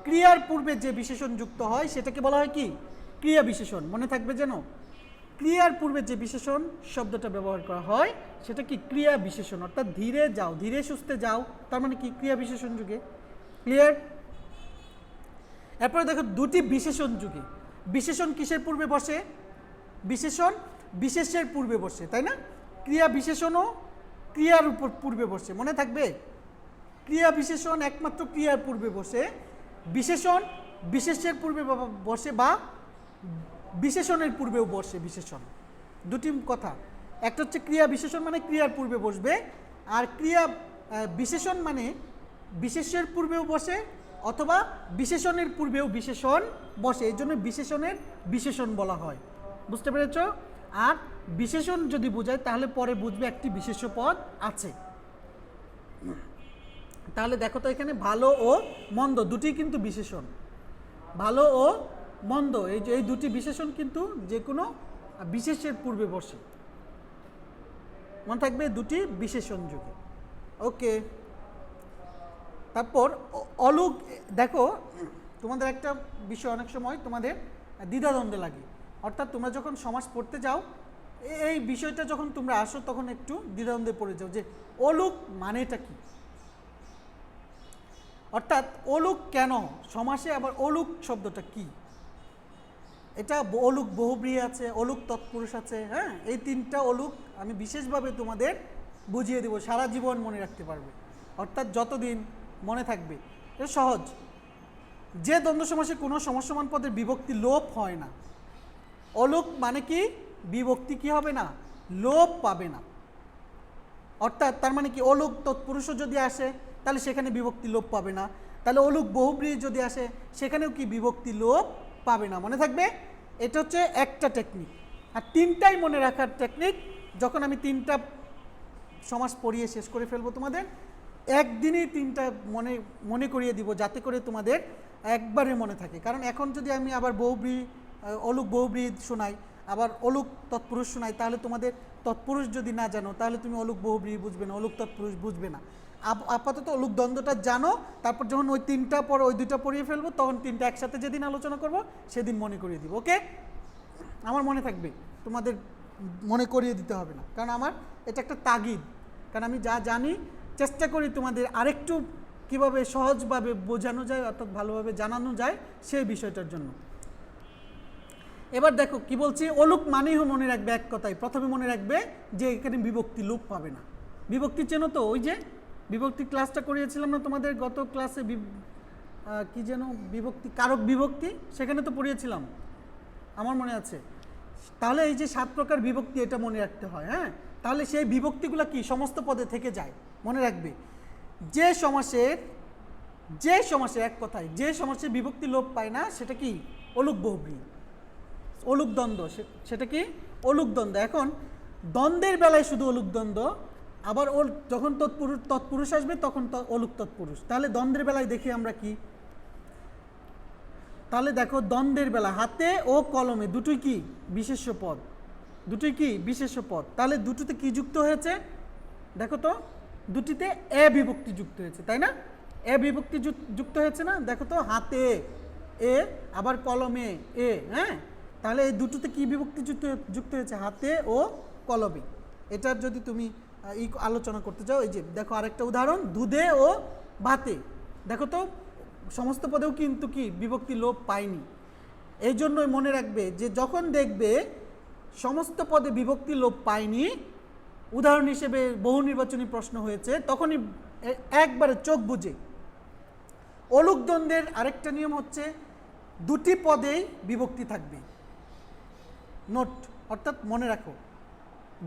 ক্রিয়ার পূর্বে যে বিশেষণ যুক্ত হয় সেটাকে বলা হয় কি ক্রিয়া বিশেষণ, মনে থাকবে যেন, ক্রিয়ার পূর্বে যে বিশেষণ শব্দটা ব্যবহার করা হয় সেটা কি ক্রিয়া বিশেষণ, অর্থাৎ ধীরে যাও, ধীরে সুস্থে যাও, তার মানে কি ক্রিয়া বিশেষণ যুগে, ক্লিয়ার। এরপরে দেখো দুটি বিশেষণ যুগে, বিশেষণ কিসের পূর্বে বসে, বিশেষণ বিশেষের পূর্বে বসে, তাই না, ক্রিয়া বিশেষণও ক্রিয়ার উপর পূর্বে বসে, মনে থাকবে, ক্রিয়া বিশেষণ একমাত্র ক্রিয়ার পূর্বে বসে, বিশেষণ বিশেষের পূর্বে বসে বা বিশেষণের পূর্বেও বসে, বিশেষণ দুটি কথা, একটা হচ্ছে ক্রিয়া বিশেষণ মানে ক্রিয়ার পূর্বে বসবে, আর ক্রিয়া বিশেষণ মানে বিশেষের পূর্বেও বসে অথবা বিশেষণের পূর্বেও বিশেষণ বসে, এই জন্য বিশেষণের বিশেষণ বলা হয়, বুঝতে পেরেছ। আর বিশেষণ যদি বোঝায় তাহলে পরে বুঝবে একটি বিশেষ্য পদ আছে। তাহলে দেখো তো এখানে ভালো ও মন্দ দুটি কিন্তু বিশেষণ, ভালো ও মন্দ এই দুটি বিশেষণ কিন্তু যে কোনো বিশেষের পূর্বে বসে, মনে থাকবে দুটি বিশেষণ যুগে। ওকে, তারপর অলুক। দেখো তোমাদের একটা বিষয় অনেক সময় তোমাদের দ্বিধাদ্বন্দ্ব লাগে, অর্থাৎ তোমরা যখন সমাস পড়তে যাও এই বিষয়টা যখন তোমরা আসো তখন একটু দ্বিধাদ্বন্দ্বে পড়ে যাও যে অলুক মানেটা কি, অর্থাৎ অলুক কেন সমাসে, আবার অলুক শব্দটা কি। এটা অলুক বহুব্রীহি আছে, অলুক তৎপুরুষ আছে, হ্যাঁ এই তিনটা অলুক আমি বিশেষভাবে তোমাদের বুঝিয়ে দেব, সারা জীবন মনে রাখতে পারবে, অর্থাৎ যতদিন মনে থাকবে। এটা সহজ, যে দ্বন্দ্ব সমাসে কোনো সমাসসমান পদের বিভক্তি লোপ হয় না। অলুক মানে কি, বিভক্তি কি হবে না, লোপ পাবে না। অর্থাৎ তার মানে কি, অলুক তৎপুরুষও যদি আসে তাহলে সেখানে বিভক্তি লোপ পাবে না, তাহলে অলুক বহুব্রীহি যদি আসে সেখানেও কি বিভক্তি লোপ পাবে না। মনে থাকবে, এটা হচ্ছে একটা টেকনিক। আর তিনটাই মনে রাখার টেকনিক, যখন আমি তিনটা সমাস পড়িয়ে শেষ করে ফেলবো তোমাদের একদিনেই তিনটা মনে করিয়ে দিব, যাতে করে তোমাদের একবারে মনে থাকে। কারণ এখন যদি আমি আবার বহুব্রীহি অলুক বহুব্রীহি শোনাই, আবার অলুক তৎপুরুষ শোনাই, তাহলে তোমাদের তৎপুরুষ যদি না জানো তাহলে তুমি অলুক বহুব্রীহি বুঝবে না, অলুক তৎপুরুষ বুঝবে না। আপাতত অলুক দ্বন্দ্বটা জানো, তারপর যখন ওই তিনটা পর ওই দুইটা পড়িয়ে ফেলবো তখন তিনটা একসাথে যেদিন আলোচনা করব সেদিন মনে করিয়ে দিব। ওকে, আমার মনে থাকবে, তোমাদের মনে করিয়ে দিতে হবে না, কারণ আমার এটা একটা তাগিদ। কারণ আমি যা জানি চেষ্টা করি তোমাদের আরেকটু কিভাবে সহজভাবে বোঝানো যায়, অর্থাৎ ভালোভাবে জানানো যায় সেই বিষয়টার জন্য। এবার দেখো কি বলছি, অলুক মানেই মনে রাখবে এক কথায়, প্রথমে মনে রাখবে যে এখানে বিভক্তি লোপ পাবে না। বিভক্তি চেনো তো, ওই যে বিভক্তি ক্লাসটা করিয়েছিলাম না তোমাদের গত ক্লাসে, কি যেন বিভক্তি, কারক বিভক্তি, সেখানে তো পড়িয়েছিলাম, আমার মনে আছে। তাহলে এই যে 7 প্রকার বিভক্তি এটা মনে রাখতে হয়। হ্যাঁ, তাহলে সেই বিভক্তিগুলো কি সমস্ত পদে থেকে যায়। মনে রাখবে যে সমাসে এক কথায় যে সমাসে বিভক্তি লোপ পায় না সেটা কি, অলুক বহুব্রীহি, অলুক দ্বন্দ্ব, সেটা কি অলুক দ্বন্দ্ব। এখন দ্বন্দ্বের বেলায় শুধু অলুক দ্বন্দ্ব, আবার যখন তৎপুরুষ আসবে তখন অলুক তৎপুরুষ। তাহলে দ্বন্দ্বের বেলায় দেখি আমরা কি, তাহলে দেখো দ্বন্দ্বের বেলা হাতে ও কলমে দুটোই কি বিশেষ্য পদ, দুটোই কি বিশেষ্য পদ। তাহলে দুটোতে কি যুক্ত হয়েছে দেখো তো, দুটিতে এ বিভক্তি যুক্ত হয়েছে, তাই না? এ বিভক্তি যুক্ত হয়েছে না, দেখো তো, হাতে এ আবার কলমে এ। হ্যাঁ, তাহলে এই দুটোতে কি বিভক্তি যুক্ত হয়েছে, হাতে ও কলমে। এটার যদি তুমি আলোচনা করতে চাও, এই যে দেখো আরেকটা উদাহরণ, দুধে ও ভাতে, দেখো তো সমস্ত পদেও কিন্তু কি বিভক্তি লোপ পায়নি। এই জন্যই মনে রাখবে যে যখন দেখবে সমস্ত পদে বিভক্তি লোপ পায়নি, উদাহরণ হিসেবে বহু নির্বাচনী প্রশ্ন হয়েছে, তখনই একবারে চোখ বুঝে। অলুক দ্বন্দ্বের আরেকটা নিয়ম হচ্ছে দুটি পদেই বিভক্তি থাকবে, নোট, অর্থাৎ মনে রাখো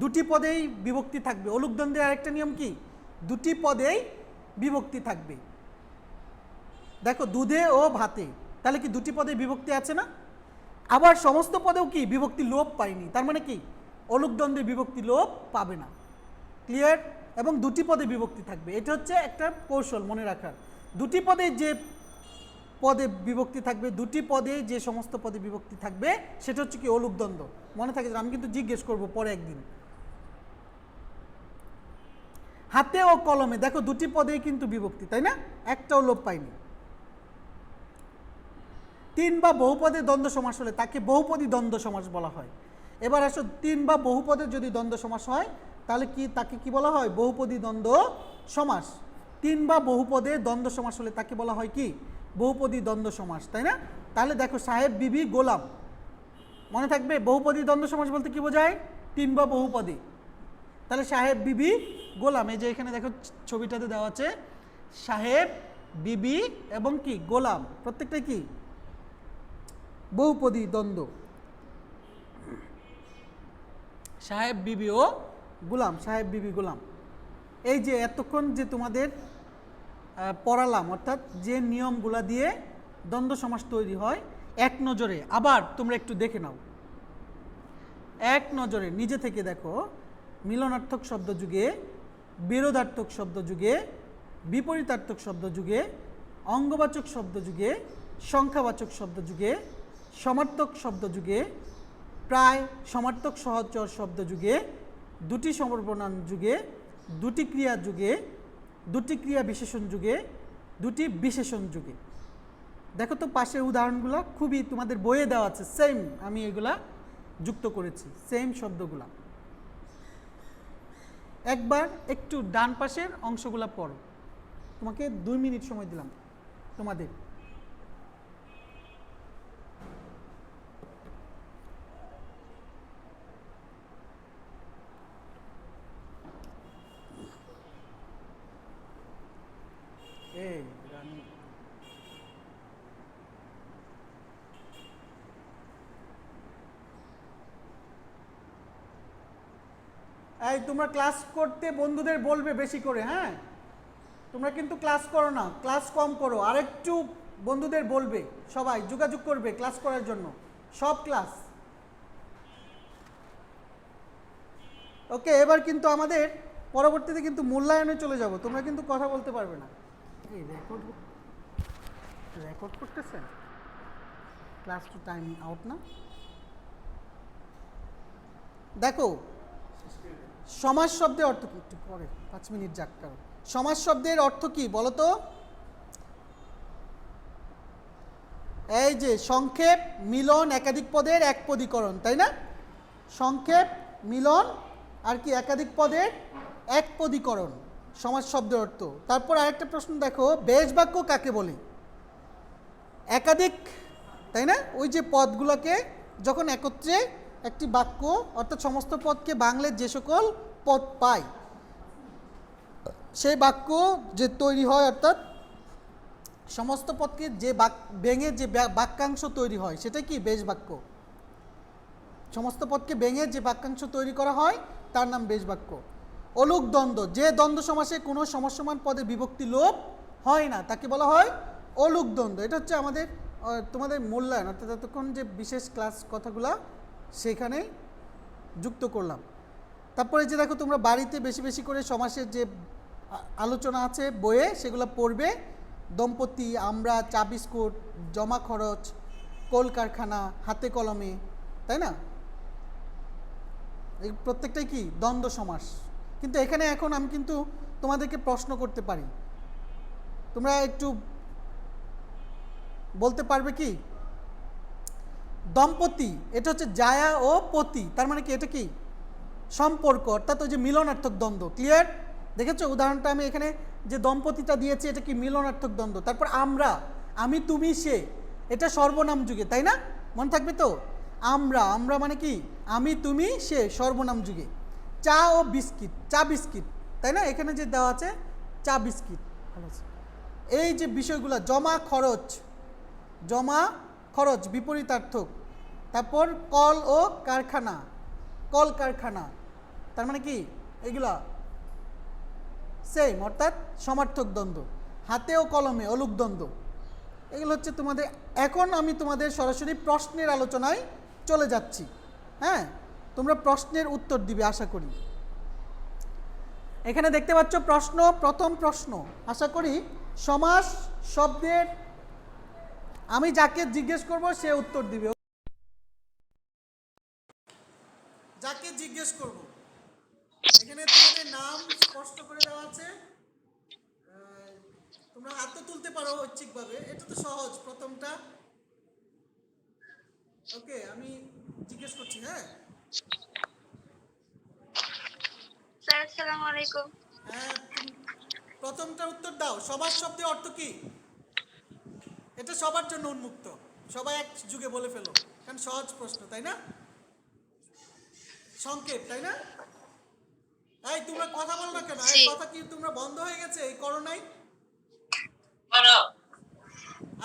দুটি পদেই বিভক্তি থাকবে। অলুক দ্বন্দ্বের আরেকটা নিয়ম কি, দুটি পদেই বিভক্তি থাকবে। দেখো দুধে ও ভাতে, তাহলে কি দুটি পদে বিভক্তি আছে না, আবার সমস্ত পদেও কি বিভক্তি লোপ পায়নি, তার মানে কি অলুক দ্বন্দ্বে বিভক্তি লোপ পাবে না। ক্লিয়ার? এবং দুটি পদে বিভক্তি থাকবে, এটা হচ্ছে একটা কৌশল মনে রাখার। দুটি পদে যে পদে বিভক্তি থাকবে, দুটি পদে যে সমস্ত পদে বিভক্তি থাকবে সেটা হচ্ছে কি অলুক দ্বন্দ্ব। মনে থাকে, আমি কিন্তু জিজ্ঞেস করব পরে একদিন। হাতে ও কলমে দেখো দুটি পদেই কিন্তু বিভক্তি, তাই না, একটাও লোপ পায়নি। তিন বা বহুপদে দ্বন্দ্ব সমাস হলে তাকে বহুপদী দ্বন্দ্ব সমাস বলা হয়। এবার আসো, তিন বা বহুপদে যদি দ্বন্দ্ব সমাস হয় তাহলে কি তাকে কি বলা হয়, বহুপদী দ্বন্দ্ব সমাস। তিন বা বহুপদে দ্বন্দ্ব সমাস হলে তাকে বলা হয় কি, বহুপদী দ্বন্দ্ব সমাস, তাই না? তাহলে দেখো সাহেব বিবি গোলাম, মনে থাকবে বহুপদী দ্বন্দ্ব সমাস বলতে কি বোঝায়, তিন বা বহুপদী। তাহলে সাহেব বিবি গোলাম, এই যে এখানে দেখো ছবিটাতে দেওয়া আছে সাহেব বিবি এবং কি গোলাম, প্রত্যেকটাই কি বহুপদী দ্বন্দ্ব। সাহেব বিবি ও গোলাম, সাহেব বিবি গোলাম। এই যে এতক্ষণ যে তোমাদের পড়ালাম, অর্থাৎ যে নিয়মগুলা দিয়ে দ্বন্দ্ব সমাস তৈরি হয় এক নজরে, আবার তোমরা একটু দেখে নাও। এক নজরে নিজে থেকে দেখো, মিলনার্থক শব্দ যুগে, বিরোধার্থক শব্দ যুগে, বিপরীতার্থক শব্দ যুগে, অঙ্গবাচক শব্দ যুগে, সংখ্যাবাচক শব্দ যুগে, সমার্থক শব্দ যুগে, প্রায় সমার্থক সহচর শব্দ যুগে, দুটি সর্বনাম যুগে, দুটি ক্রিয়া যুগে, দুটি ক্রিয়া বিশেষণ যুগে, দুটি বিশেষণ যুগে। দেখো তো পাশের উদাহরণগুলো খুবই তোমাদের বইয়ে দেওয়া আছে, সেম আমি এগুলা যুক্ত করেছি, সেম শব্দগুলা। একবার একটু ডান পাশের অংশগুলা পড়ো, তোমাকে 2 মিনিট সময় দিলাম তোমাদের। এই রানী এই তোমরা ক্লাস করতে বন্ধুদের বলবে বেশি করে, হ্যাঁ তোমরা কিন্তু ক্লাস করো না, ক্লাস কম করো, আরেকটু বন্ধুদের বলবে, সবাই যোগাযোগ করবে ক্লাস করার জন্য, সব ক্লাস। ওকে, এবার কিন্তু আমাদের পরবর্তীতে কিন্তু মূল্যায়নে চলে যাব, তোমরা কিন্তু কথা বলতে পারবে না। এই রেকর্ড রেকর্ড করতেছেন, ক্লাস টু টাইম আউট না। দেখো সমাজ শব্দের অর্থ কি, একটু পরে 5 মিনিট যাক, কারণ সমাজ শব্দের অর্থ কি বলো তো? এই যে সংক্ষেপ, মিলন, একাধিক পদের এক পদীকরণ, তাই না? সংক্ষেপ, মিলন আর কি একাধিক পদের এক পদীকরণ সমাজ শব্দের অর্থ। তারপর আরেকটা প্রশ্ন দেখো, বেশ বাক্য কাকে বলে? একাধিক, তাই না? ওই যে পদগুলোকে যখন একত্রে একটি বাক্য অর্থাৎ সমস্ত পদকে বাংলায় যে সকল পদ পায় সেই বাক্য যে তৈরি হয়, অর্থাৎ সমস্ত পদকে যে ভেঙে যে বাক্যাংশ তৈরি হয় সেটা কি বেশ বাক্য। সমস্ত পদকে ভেঙে যে বাক্যাংশ তৈরি করা হয় তার নাম বেশ বাক্য। অলুক দ্বন্দ্ব, যে দ্বন্দ্ব সমাসে কোনো সমসমান পদে বিভক্তি লোপ হয় না তাকে বলা হয় অলুক দ্বন্দ্ব। এটা হচ্ছে আমাদের তোমাদের মূল্যায়ন, অর্থাৎ এতক্ষণ যে বিশেষ ক্লাস কথাগুলা সেখানে যুক্ত করলাম। তারপরে যে দেখো তোমরা বাড়িতে বেশি বেশি করে সমাসের যে আলোচনা আছে বইয়ে সেগুলো পড়বে। দম্পতি, আমরা, চা বিস্কুট, জমা খরচ, কলকারখানা, হাতে কলমে, তাই না? এই প্রত্যেকটাই কি দ্বন্দ্ব সমাস। কিন্তু এখানে এখন আমি কিন্তু তোমাদেরকে প্রশ্ন করতে পারি, তোমরা একটু বলতে পারবে কি? দম্পতি এটা হচ্ছে জায়া ও পতি, তার মানে কি এটা কি সম্পর্ক, অর্থাৎ ওই যে মিলনার্থক দ্বন্দ্ব। ক্লিয়ার? দেখেছো উদাহরণটা আমি এখানে যে দম্পতিটা দিয়েছি এটা কি মিলনার্থক দ্বন্দ্ব। তারপর আমরা, আমি তুমি সে, এটা সর্বনাম যুগে, তাই না? মনে থাকবে তো? আমরা, আমরা মানে কি আমি তুমি সে, সর্বনাম যুগে। চা ও বিস্কিট, চা বিস্কিট, তাই না? এখানে যে দেওয়া আছে চা বিস্কিট, ভালো আছে। এই যে বিষয়গুলো, জমা খরচ, জমা খরচ বিপরীতার্থক। তারপর কল ও কারখানা, কল কারখানা, তার মানে কি এগুলা সেম, অর্থাৎ সমার্থক দ্বন্দ্ব। হাতে ও কলমে অলুক দ্বন্দ্ব। এগুলো হচ্ছে তোমাদের। এখন আমি তোমাদের সরাসরি প্রশ্নের আলোচনায় চলে যাচ্ছি। হ্যাঁ, তোমরা প্রশ্নের উত্তর দিবে আশা করি। এখানে দেখতে পাচ্ছ প্রশ্ন, প্রথম প্রশ্ন, আশা করি সমাস শব্দের আমি যাকে জিজ্ঞেস করব সে উত্তর দিবে। যাকে জিজ্ঞেস করব এখানে তোমাদের নাম স্পষ্ট করে দেওয়া আছে, তোমরা হাতও তুলতে পারো ঐচ্ছিকভাবে, এটা তো সহজ প্রথমটা। ওকে, আমি জিজ্ঞেস করছি। হ্যাঁ স্যার, আসসালামু আলাইকুম। হ্যাঁ, প্রথমটার উত্তর দাও। সমাস শব্দের অর্থ কি? এটা সবার জন্য উন্মুক্ত, সবাই এক যুগে বলে ফেলো, কারণ সহজ প্রশ্ন, তাই না? সংক্ষেপ, তাই না? এই তোমরা কথা বলো না কেন? এই কথা কি তোমরা বন্ধ হয়ে গেছে এই করোনায়?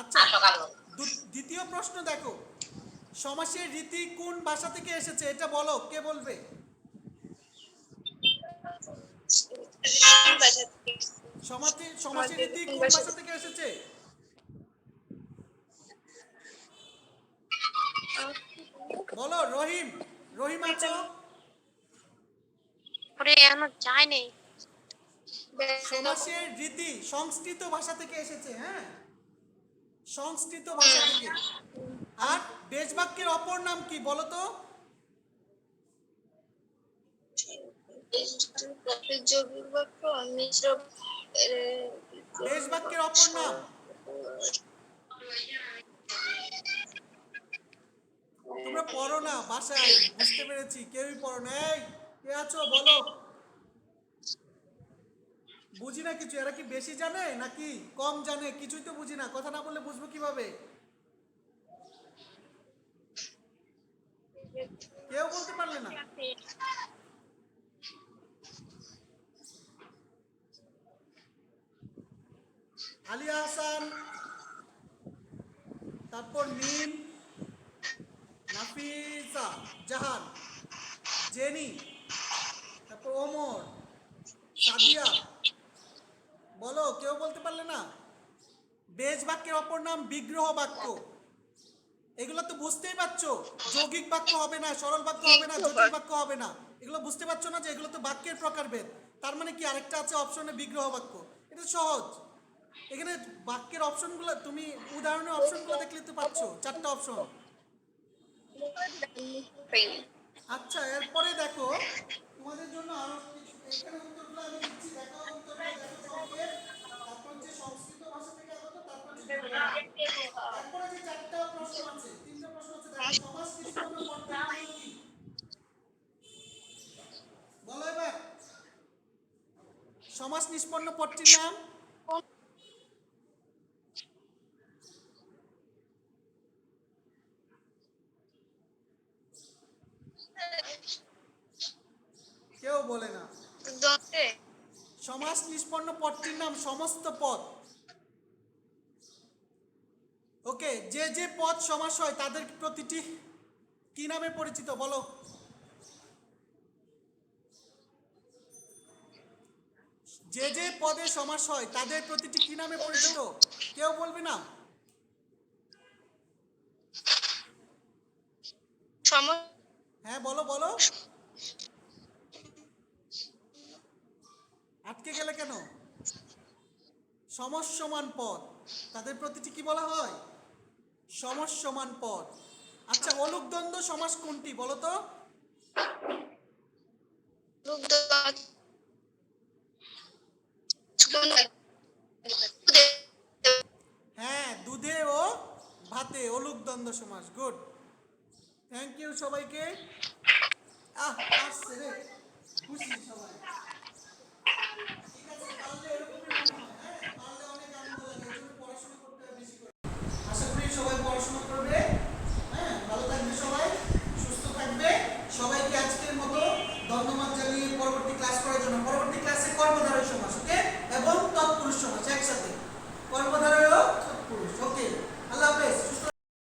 আচ্ছা, দ্বিতীয় প্রশ্ন দেখো, সমাসের রীতি কোন ভাষা থেকে এসেছে এটা বলো, কে বলবে? সমাসের রীতি কোন ভাষা থেকে এসেছে? বলো রহিম। রহিমা আছো? ওরে এখনো যায় নেই। সমাসের রীতি সংস্কৃত ভাষা থেকে এসেছে, হ্যাঁ, সংস্কৃত ভাষা থেকে। আর দেশবাক্যের অপর নাম কি বলো তো? যৌগিক বাক্য মিশ্র দেশবাক্যের অপর নাম তোমরা পড়ো না বাসায়, বুঝতে পেরেছি, কেউই পড়ো না। এই কে আছো বলো? বুঝি না কিছু। এরা কি বেশি জানে নাকি কম জানে? কিছুই তো বুঝি না। কথা না বললে বুঝবো কিভাবে? কেউ বলতে পারলে না? আলিয়া হাসান, তারপর মিম, নাফিসা জাহান, জেনি, তারপর ওমর, সাদিয়া, বলো কেউ বলতে পারলে না? বেজ বাক্যের অপর নাম বিগ্রহ বাক্য। এগুলো তো বুঝতেই পারছো, যৌগিক বাক্য হবে না, সরল বাক্য হবে না, জটিল বাক্য হবে না। এগুলো বুঝতে পারছো না যে এগুলো তো বাক্যের প্রকারভেদ। তার মানে কি আরেকটা আছে অপশনে বিগ্রহ বাক্য। এটা সহজ। এখানে বাক্যের অপশনগুলো তুমি উদাহরণের অপশনগুলো দেখলে তো পাচ্ছো, 4টা অপশন। আচ্ছা, এরপরে দেখো তোমাদের জন্য আরো কিছু এখানে উত্তরগুলো আমি দিচ্ছি, দেখো উত্তরগুলো দেখো সংক্ষেপ। তারপর হচ্ছে সংস্কৃত ভাষা থেকে আগত, তারপর হচ্ছে এরপরে যে 4টা প্রশ্ন আছে, 3টা প্রশ্ন আছে, দেখো সমাস নিষ্পন্ন পদ্ধতির নাম কি? বলো এবার সমাস নিষ্পন্ন পদ্ধতির নাম। কেউ বলে না। সমাস নিষ্পন্ন পদটির নাম সমস্ত পদ। ওকে, যে যে পদ সমাস হয় তাদের প্রতিটি কি নামে পরিচিত বলো? যে যে পদে সমাস হয় তাদের প্রতিটি কি নামে পরিচিত? কেউ বলবে না? হ্যাঁ বলো বলো। আটকে গেলে কেন? সমসমান পদ, তাদের প্রতিটি কি বলা হয়? সমসমান পদ। আচ্ছা, অলুক দ্বন্দ্ব সমাস কোনটি বলো তো? হ্যাঁ, দুধে ও ভাতে অলুক দ্বন্দ্ব সমাস। গুড, থ্যাংক ইউ সবাইকে। আসছে রে, খুশি সবাই। ঠিক আছে, পারলে এরকমই মনে হয়, হ্যাঁ, পারলে অনেক আনন্দ লাগে, এই জন্য পড়াশোনা করতে হয় বেশি করে। আশা করি সবাই পড়াশোনা করবে, হ্যাঁ, ভালো থাকবে সবাই, সুস্থ থাকবে। সবাইকে আজকের মতো ধন্যবাদ জানিয়ে পরবর্তী ক্লাস করার জন্য, পরবর্তী ক্লাস